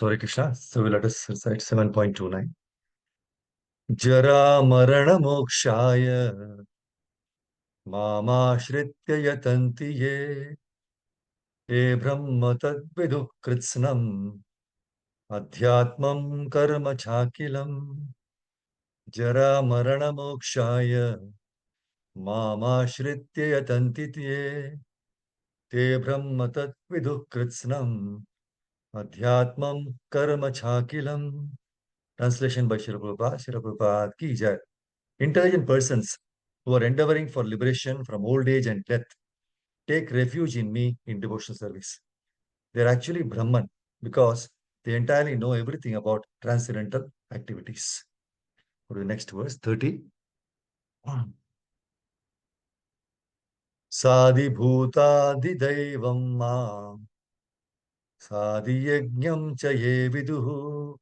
Sorry, Krishna. So let us recite 7.29. Jara marana mokshaya mamashritya yatanti ye brahma tadvidu kritsnam adhyatmam karma chakilam. Jara marana mokshaya mamashritya yatanti te brahma tadvidu kritsnam adhyatmam karma chakilam. Translation by Srila Prabhupada. Srila Prabhupada ki jai. Intelligent persons who are endeavoring for liberation from old age and death take refuge in me in devotional service. They are actually Brahman because they entirely know everything about transcendental activities. Go to the next verse, 30. Sadi bhutadi daivam ma sadi yajnam cha ye viduhu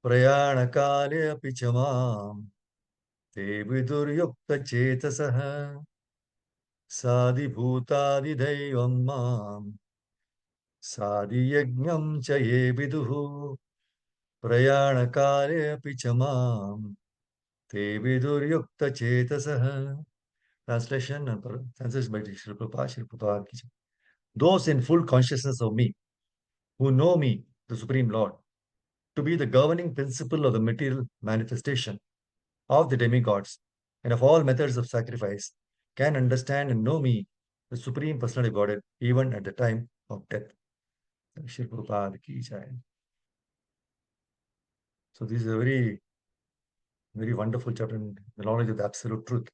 prayana kale api cha mam te vidur yukta chetasaha sadi bhutadi daivam mam Sadiyajnam cha ye viduhu prayana kare api cha mam te viduryukta chetasaha. Translation and translation by Srila Prabhupada, Srila Prabhupada ki jai. Those in full consciousness of me, who know me, the Supreme Lord, to be the governing principle of the material manifestation of the demigods and of all methods of sacrifice, can understand and know me, the Supreme Personality of Godhead, even at the time of death. Srila Prabhupada ki jai. So this is a very, very wonderful chapter in the knowledge of the absolute truth.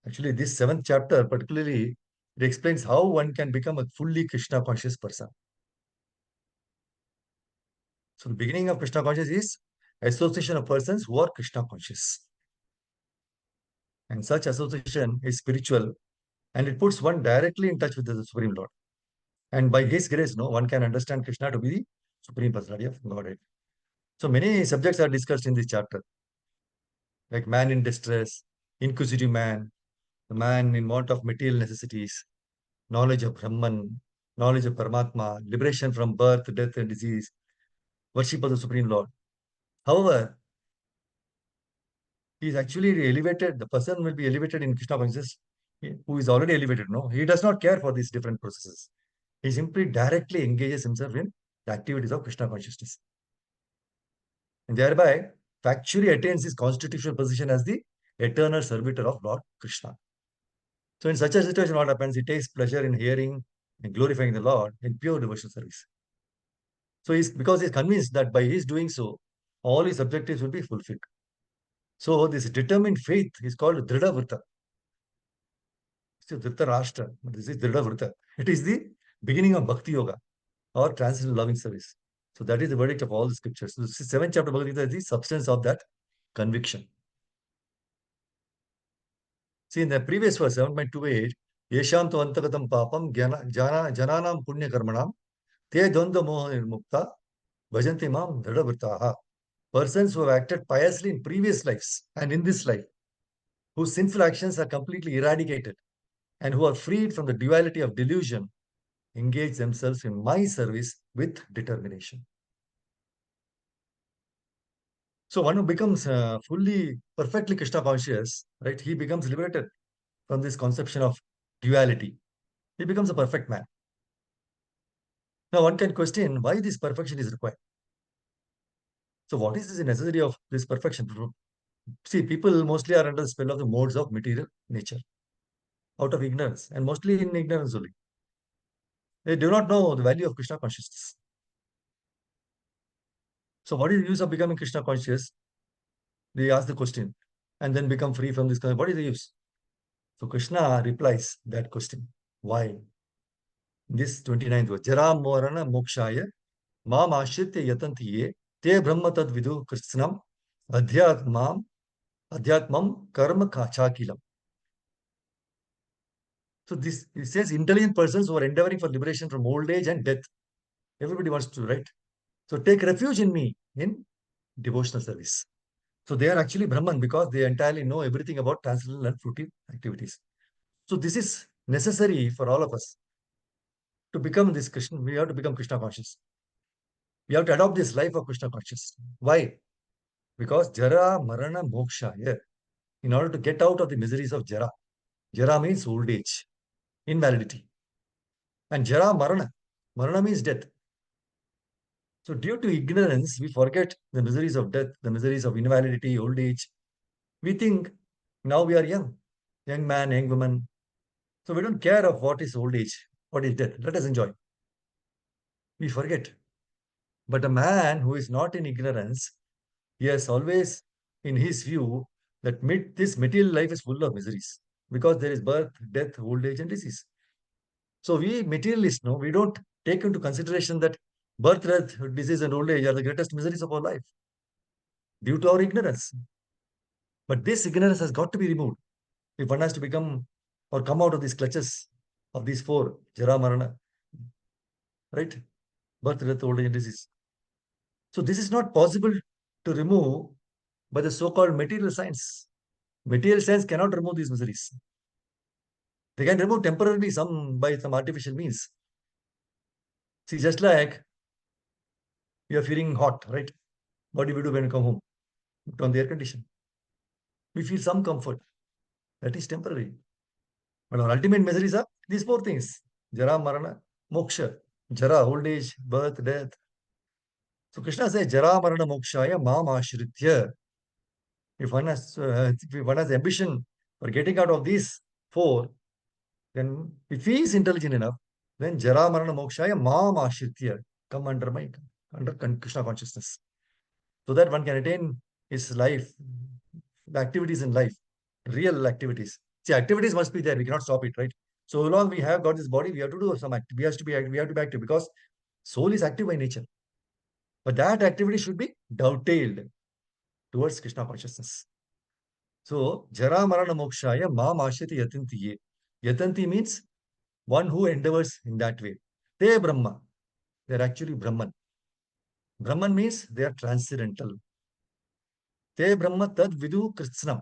Actually, this 7th chapter particularly, it explains how one can become a fully Krishna conscious person. So the beginning of Krishna conscious is association of persons who are Krishna conscious. And such association is spiritual and it puts one directly in touch with the Supreme Lord. And by His grace, one can understand Krishna to be the Supreme Personality of Godhead. So many subjects are discussed in this chapter, like man in distress, inquisitive man, the man in want of material necessities, knowledge of Brahman, knowledge of Paramatma, liberation from birth, death, and disease, worship of the Supreme Lord. However, he is actually elevated, the person will be elevated in Krishna consciousness, who is already elevated. No, he does not care for these different processes. He simply directly engages himself in the activities of Krishna consciousness. And thereby, factually attains his constitutional position as the eternal servitor of Lord Krishna. So in such a situation, what happens? He takes pleasure in hearing and glorifying the Lord in pure devotional service. So because he's convinced that by his doing so, all his objectives will be fulfilled. So this determined faith is called Dhrida Vrita. It's Dhrita Rashtra, but this is Dhrida Vrita. It is the beginning of Bhakti Yoga or transcendental loving service. So that is the verdict of all the scriptures. So this is 7th chapter of Bhagavad-gītā is the substance of that conviction. See in the previous verse, 7.28, Yesham tu antagatam papam jananam punya karmanam te dvanda moha nirmukta bhajanti mam Dhrida Vritaha. Persons who have acted piously in previous lives and in this life, whose sinful actions are completely eradicated and who are freed from the duality of delusion, engage themselves in my service with determination. So one who becomes fully, perfectly Krishna conscious, right? He becomes liberated from this conception of duality. He becomes a perfect man. Now one can question why this perfection is required. So what is the necessity of this perfection? See, people mostly are under the spell of the modes of material nature, out of ignorance, and mostly in ignorance only. They do not know the value of Krishna consciousness. So what is the use of becoming Krishna conscious? They ask the question and then become free from this. What is the use? So Krishna replies that question. Why? This 29th verse. Jara morana mokshaya mam ashritya yatanti ye te brahma tad vidu krishnam adhyatmam karma chakilam. So this it says intelligent persons who are endeavoring for liberation from old age and death. Everybody wants to, right? So take refuge in me in devotional service. So they are actually Brahman because they entirely know everything about transcendental and fruitive activities. So this is necessary for all of us to become this Krishna. We have to become Krishna conscious. We have to adopt this life of Krishna consciousness. Why? Because Jara, Marana, Moksha. Yeah. In order to get out of the miseries of Jara. Jara means old age, invalidity. And Jara, Marana. Marana means death. So due to ignorance, we forget the miseries of death, the miseries of invalidity, old age. We think now we are young man, young woman. So we don't care of what is old age, what is death. Let us enjoy. We forget. But a man who is not in ignorance, he has always, in his view, that this material life is full of miseries because there is birth, death, old age, and disease. So we materialists, no, we don't take into consideration that birth, death, disease, and old age are the greatest miseries of our life due to our ignorance. But this ignorance has got to be removed if one has to become or come out of these clutches of these four, Jara, Marana, right? Birth, death, old age, and disease. So this is not possible to remove by the so-called material science. Material science cannot remove these miseries. They can remove temporarily some by some artificial means. See, just like you are feeling hot, right? What do we do when we come home? Put on the air condition. We feel some comfort. That is temporary. But our ultimate miseries are these four things. Jara, Marana, Moksha. Jara, old age, birth, death. So Krishna says, Jara, Marana, Mokshaya, Mam Ashritya. If one has ambition for getting out of these four, then if he is intelligent enough, then Jara, Marana, Mokshaya, Mam Ashritya. Come under Krishna consciousness. So that one can attain his life, the activities in life, real activities. See, activities must be there. We cannot stop it, right? So long we have got this body, we have to do some activity. We have to be active because soul is active by nature. But that activity should be dovetailed towards Krishna consciousness. So, Jara Marana Mokshaya Mam Ashati Yatanti Ye. Yatanti means one who endeavors in that way. Te Brahma. They are actually Brahman. Brahman means they are transcendental. Te Brahma Tad Vidu Kritsnam.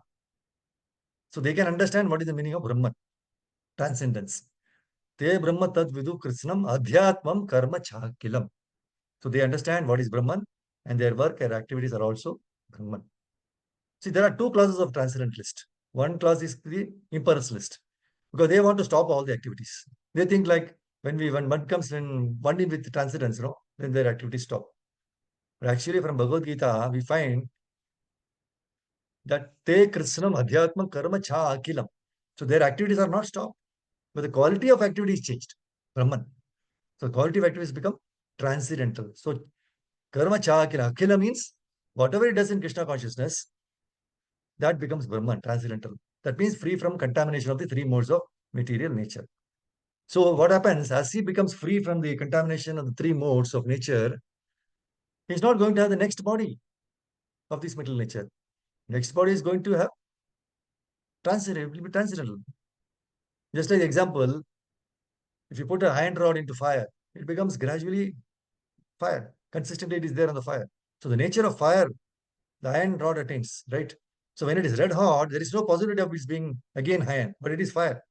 So they can understand what is the meaning of Brahman, transcendence. Te Brahma Tad Vidu Kritsnam Adhyatmam Karma Chakilam. So they understand what is Brahman and their work and activities are also Brahman. See, there are two classes of transcendentalist. One class is the impersonalist because they want to stop all the activities. They think like when one comes in one in with transcendence, then their activities stop. But actually, from Bhagavad-gītā, we find that te krishnam adhyatmam karma cha akilam. So their activities are not stopped, but the quality of activity is changed. Brahman. So quality of activities become transcendental. So karma cha akila. Akila means whatever it does in Krishna consciousness, that becomes Brahman, transcendental. That means free from contamination of the three modes of material nature. So what happens as he becomes free from the contamination of the three modes of nature, he's not going to have the next body of this material nature. Next body is going to have transcendental, it will be transcendental. Just like example, if you put a iron rod into fire, it becomes gradually fire. Consistently, it is there on the fire. So the nature of fire, the iron rod attains, right? So when it is red hot, there is no possibility of it being again iron, but it is fire.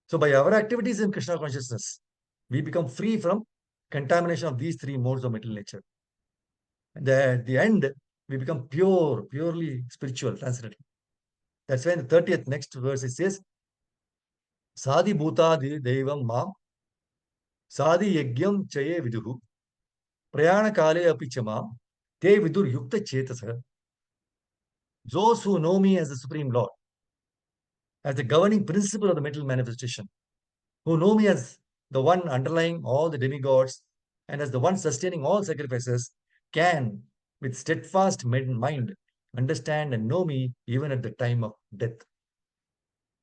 So by our activities in Krishna consciousness, we become free from contamination of these three modes of material nature. And at the end, we become purely spiritual, transcendental. That's why in the 30th next verse it says, Sadi Bhutadi Devam Mam, Sadi Yagyam Chaye Viduhu, Prayana Kale Apichama, Te Vidur Yukta Chetasa. Those who know me as the Supreme Lord, as the governing principle of the mental manifestation, who know me as the one underlying all the demigods and as the one sustaining all sacrifices, can, with steadfast mind, understand and know me even at the time of death.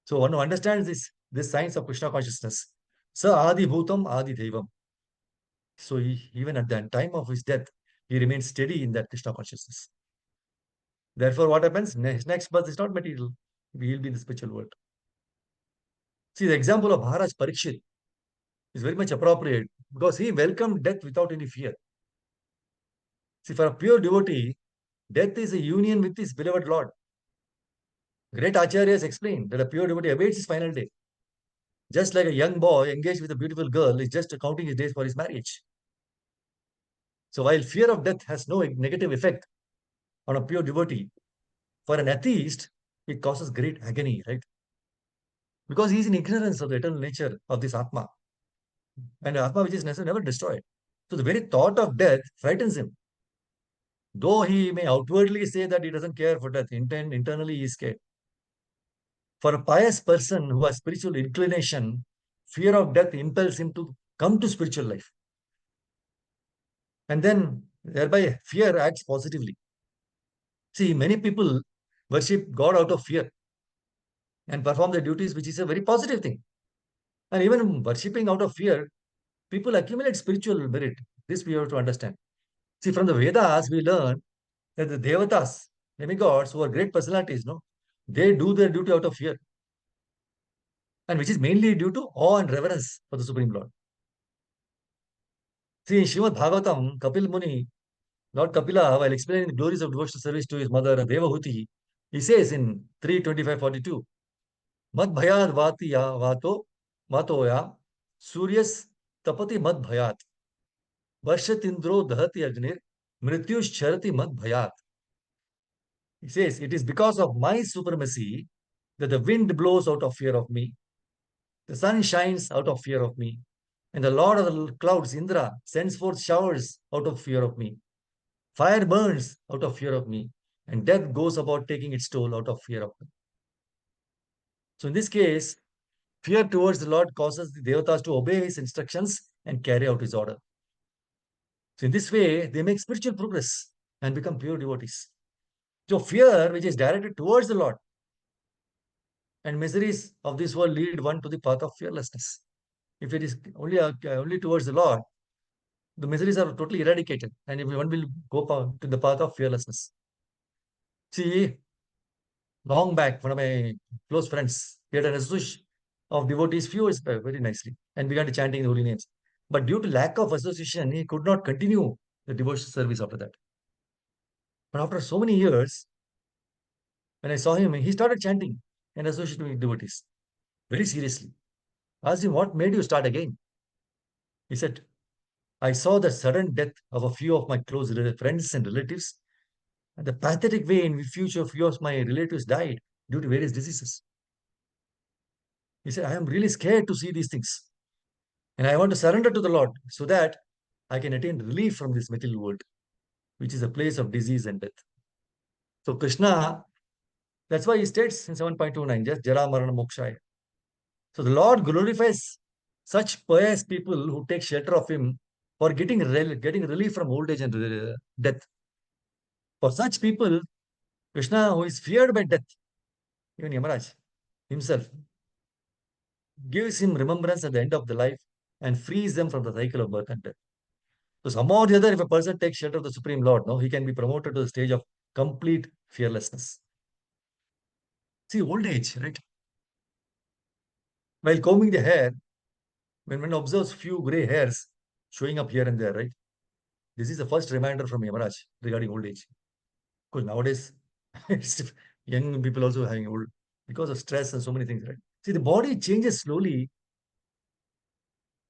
So one who understands this science of Krishna consciousness, Sa Adi Bhutam Adi Devam. So even at the time of his death, he remains steady in that Krishna consciousness. Therefore, what happens? Next birth is not material. He will be in the spiritual world. See, the example of Maharaj Parikshit is very much appropriate because he welcomed death without any fear. See, for a pure devotee, death is a union with his beloved Lord. Great Acharyas explained that a pure devotee awaits his final day. Just like a young boy engaged with a beautiful girl is just counting his days for his marriage. So while fear of death has no negative effect on a pure devotee, for an atheist, it causes great agony, right? Because he is in ignorance of the eternal nature of this Atma, and Atma which is never destroyed. So the very thought of death frightens him. Though he may outwardly say that he doesn't care for death, internally he is scared. For a pious person who has spiritual inclination, fear of death impels him to come to spiritual life. And then thereby fear acts positively. See, many people worship God out of fear and perform their duties, which is a very positive thing. And even worshipping out of fear, people accumulate spiritual merit. This we have to understand. See, from the Vedas, we learn that the Devatas, demigods, who are great personalities, no, they do their duty out of fear, and which is mainly due to awe and reverence for the Supreme Lord. See, in Srimad Bhagavatam, Kapil Muni, Lord Kapila, while explaining the glories of devotional service to his mother Devahuti, he says in 3:25-42, Mad bhayad vatiya vato vatoya suryas tapati mad bhayat varshatindro dahati agnir mrityush charati mad bhayat. He says, it is because of my supremacy that the wind blows out of fear of me, the sun shines out of fear of me, and the Lord of the clouds, Indra, sends forth showers out of fear of me. Fire burns out of fear of me, and death goes about taking its toll out of fear of me. So in this case, fear towards the Lord causes the Devatas to obey his instructions and carry out his order. So in this way, they make spiritual progress and become pure devotees. So fear, which is directed towards the Lord, and miseries of this world lead one to the path of fearlessness. If it is only towards the Lord, the miseries are totally eradicated, and everyone will go to the path of fearlessness. See, long back, one of my close friends, he had an association of devotees, few years back, very nicely, and began chanting the holy names. But due to lack of association, he could not continue the devotional service after that. But after so many years, when I saw him, he started chanting and associating with devotees very seriously. I asked him, what made you start again? He said, I saw the sudden death of a few of my close friends and relatives, and the pathetic way in which a few of my relatives died due to various diseases. He said, I am really scared to see these things. And I want to surrender to the Lord so that I can attain relief from this material world, which is a place of disease and death. So Krishna, that's why he states in 7.29, just Jara Marana Mokshaya. So the Lord glorifies such pious people who take shelter of him for getting relief from old age and death. For such people, Krishna, who is feared by death, even Yamaraj himself, gives him remembrance at the end of the life and frees them from the cycle of birth and death. So somehow or the other, if a person takes shelter of the Supreme Lord, no, he can be promoted to the stage of complete fearlessness. See, old age, right? While combing the hair, when one observes few gray hairs showing up here and there, right? This is the first reminder from Yamaraj regarding old age. Because nowadays, young people also having old because of stress and so many things, right? See, the body changes slowly.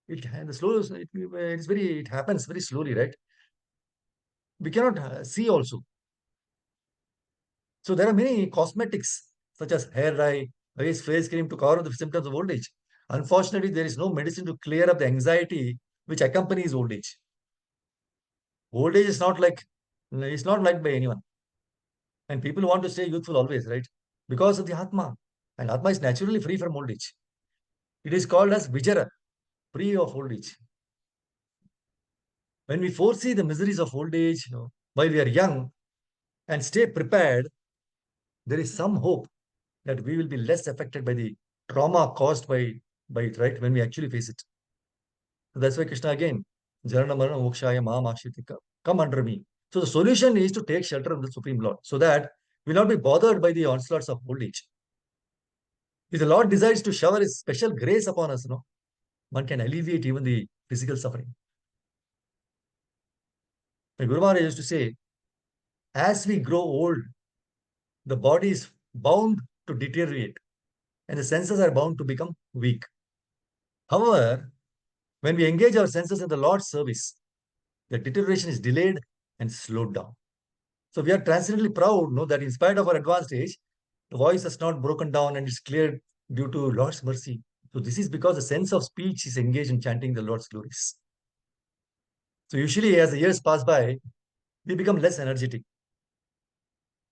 It happens very slowly, right? We cannot see also. So there are many cosmetics such as hair dye, face cream to cover up the symptoms of old age. Unfortunately, there is no medicine to clear up the anxiety which accompanies old age. Old age is not like it's not liked by anyone. And people want to stay youthful always, right? Because of the Atma. And Atma is naturally free from old age. It is called as Vijara, free of old age. When we foresee the miseries of old age, while we are young and stay prepared, there is some hope that we will be less affected by the trauma caused by it, right? When we actually face it. So that's why Krishna again, Jarana Marana Mokshaya Mahamashitika, come under me. So the solution is to take shelter of the Supreme Lord so that we will not be bothered by the onslaughts of old age. If the Lord decides to shower his special grace upon us, one can alleviate even the physical suffering. The Guru Maharaj used to say, as we grow old, the body is bound to deteriorate and the senses are bound to become weak. However, when we engage our senses in the Lord's service, The deterioration is delayed and slowed down. So we are transcendently proud, know that in spite of our advanced age, the voice has not broken down and it's cleared due to Lord's mercy. So this is because the sense of speech is engaged in chanting the Lord's glories. So usually as the years pass by, we become less energetic.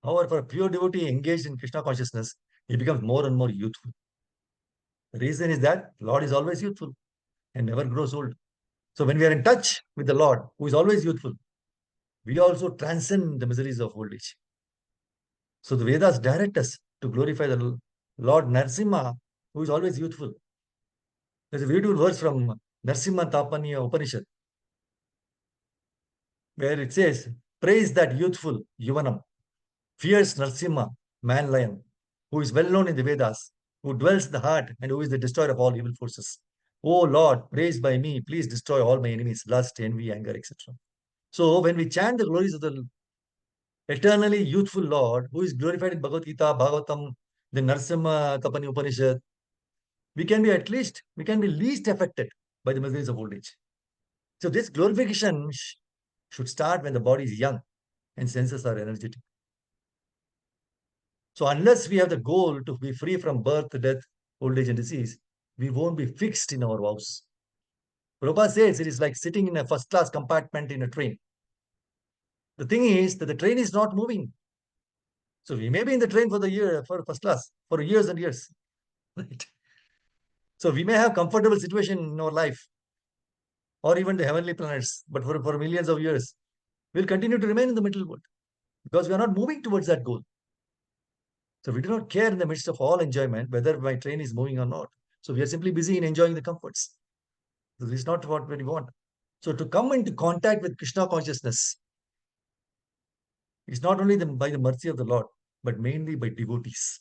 However, for a pure devotee engaged in Krishna consciousness, he becomes more and more youthful. The reason is that Lord is always youthful and never grows old. So when we are in touch with the Lord, who is always youthful, we also transcend the miseries of old age. So the Vedas direct us to glorify the Lord Narsimha, who is always youthful. There's a beautiful verse from Narsimha Tapaniya Upanishad, where it says, praise that youthful Yuvanam, fierce Narsimha, man lion, who is well known in the Vedas, who dwells in the heart and who is the destroyer of all evil forces. O Lord, praised by me, please destroy all my enemies, lust, envy, anger, etc. So when we chant the glories of the eternally youthful Lord, who is glorified in Bhagavad-gītā, Bhagavatam, the Narsimha Tapani Upanishad, we can be least affected by the miseries of old age. So this glorification should start when the body is young and senses are energetic. So unless we have the goal to be free from birth, death, old age and disease, we won't be fixed in our vows. Prabhupada says it is like sitting in a first class compartment in a train. The thing is that the train is not moving. So we may be in the train for first class, for years and years. Right? So we may have comfortable situation in our life or even the heavenly planets, but for millions of years, we'll continue to remain in the middle world because we are not moving towards that goal. So we do not care in the midst of all enjoyment whether my train is moving or not. So we are simply busy in enjoying the comforts. So this is not what we want. So to come into contact with Krishna consciousness is not only by the mercy of the Lord, but mainly by devotees.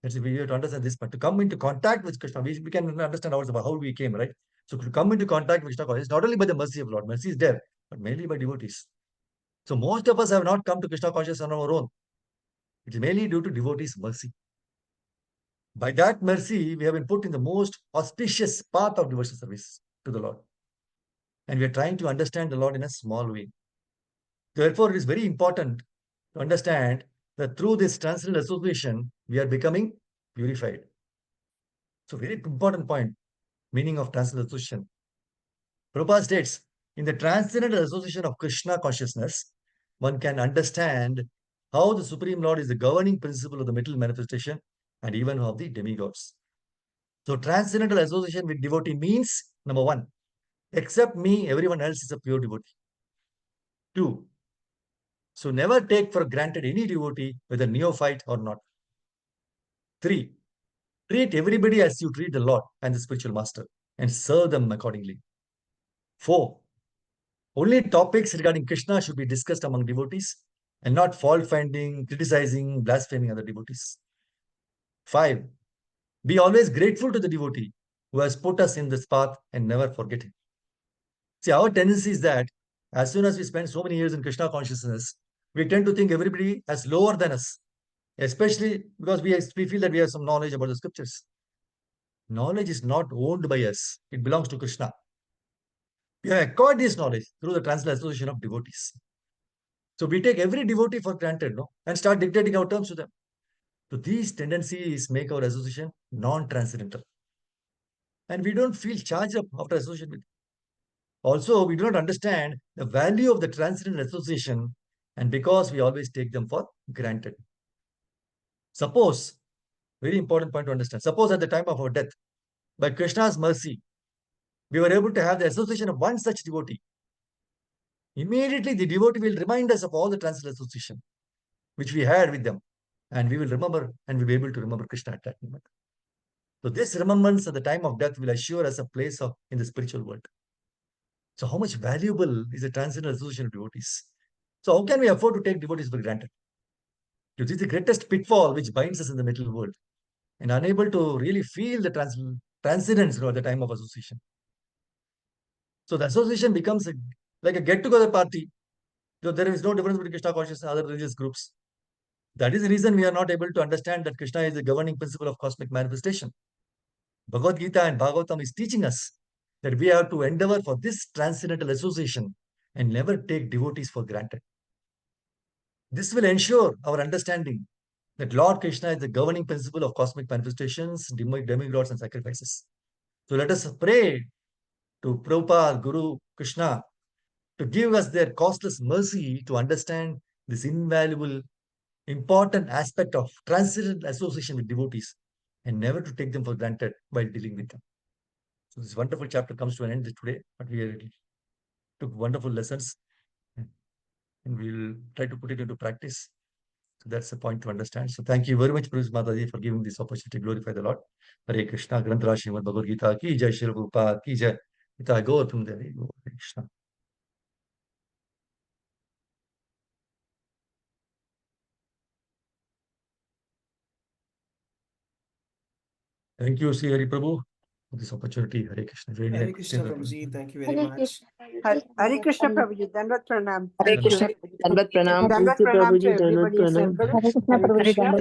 That's we have to understand this. But to come into contact with Krishna, we can understand also about how we came, right? So to come into contact with Krishna consciousness, not only by the mercy of Lord, mercy is there, but mainly by devotees. So most of us have not come to Krishna consciousness on our own. It is mainly due to devotees' mercy. By that mercy, we have been put in the most auspicious path of devotional service to the Lord. And we are trying to understand the Lord in a small way. Therefore, it is very important to understand that through this transcendental association, we are becoming purified. So, very important point, meaning of transcendental association. Prabhupada states, in the transcendental association of Krishna consciousness, one can understand how the Supreme Lord is the governing principle of the material manifestation and even of the demigods. So, transcendental association with devotee means, number one, except me, everyone else is a pure devotee. Two, so never take for granted any devotee, whether neophyte or not. Three, treat everybody as you treat the Lord and the spiritual master and serve them accordingly. Four, only topics regarding Krishna should be discussed among devotees and not fault finding, criticizing, blaspheming other devotees. Five, be always grateful to the devotee who has put us in this path and never forget him. See, our tendency is that as soon as we spend so many years in Krishna consciousness, we tend to think everybody as lower than us, especially because we feel that we have some knowledge about the scriptures. Knowledge is not owned by us, it belongs to Krishna. We have acquired this knowledge through the transcendental association of devotees. So we take every devotee for granted, no, and start dictating our terms to them. So these tendencies make our association non-transcendental. And we don't feel charged up after association with them. Also, we do not understand the value of the transcendental association, and because we always take them for granted. Suppose, very important point to understand, suppose at the time of our death, by Krishna's mercy, we were able to have the association of one such devotee. Immediately, the devotee will remind us of all the transcendental association which we had with them, and we will remember and we'll be able to remember Krishna at that moment. So, this remembrance at the time of death will assure us a place in the spiritual world. So, how much valuable is the transcendental association of devotees? So, how can we afford to take devotees for granted? This is the greatest pitfall which binds us in the material world and unable to really feel the transcendence at the time of association. So the association becomes like a get-together party. So there is no difference between Krishna consciousness and other religious groups. That is the reason we are not able to understand that Krishna is the governing principle of cosmic manifestation. Bhagavad-gītā and Bhagavatam is teaching us that we have to endeavor for this transcendental association and never take devotees for granted. This will ensure our understanding that Lord Krishna is the governing principle of cosmic manifestations, demigods, and sacrifices. So let us pray to Prabhupada, Guru, Krishna, to give us their costless mercy to understand this invaluable, important aspect of transcendental association with devotees and never to take them for granted while dealing with them. So this wonderful chapter comes to an end today, but we took wonderful lessons and we'll try to put it into practice. So that's the point to understand. So thank you very much, Prabhu Mataji, for giving this opportunity to glorify the Lord. Hare Krishna, Granthara Srimad Bhagavad-gītā ki jai, Shri Prabhupada ki jai. Gita go from there. Hare Krishna. Thank you, Sri Hari Prabhu, for this opportunity. Hare Krishna. Hare Krishna, Prabhuji. Thank you very Hare much. Krishna. Hare Krishna, Prabhuji. Dandavat pranam. Hare Thank you. Krishna. Dandavat pranam. Dandavat Thank you, pranam Prabhuji. to everybody Dandavat pranam. assembled. Hare Krishna, Hare Prabhuji. Krishna.